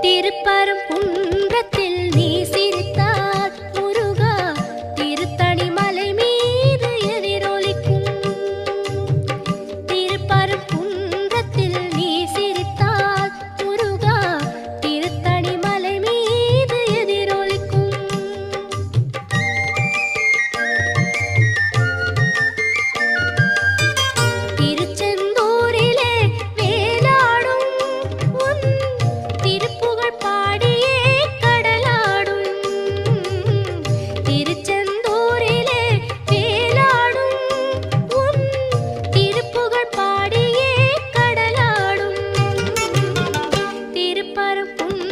திருப்பரங்குன்றத்தில் நீ சிரித்தால் முருகா திருத்தணி மலை மீது எதிரொலிக்கும். திருப்பரங்குன்றத்தில் நீ சிரித்தால் முருகா திருத்தணி மலை மீது எதிரொலிக்கும். திருச்செந்தூரிலே வேலாடும் உன் திருப்புகழ் பாடியே கடலாடும். திருச்செந்தூரிலே வேலாடும் உன் திருப்புகழ் பாடியே கடலாடும். திருப்பரங்குன்றத்தில்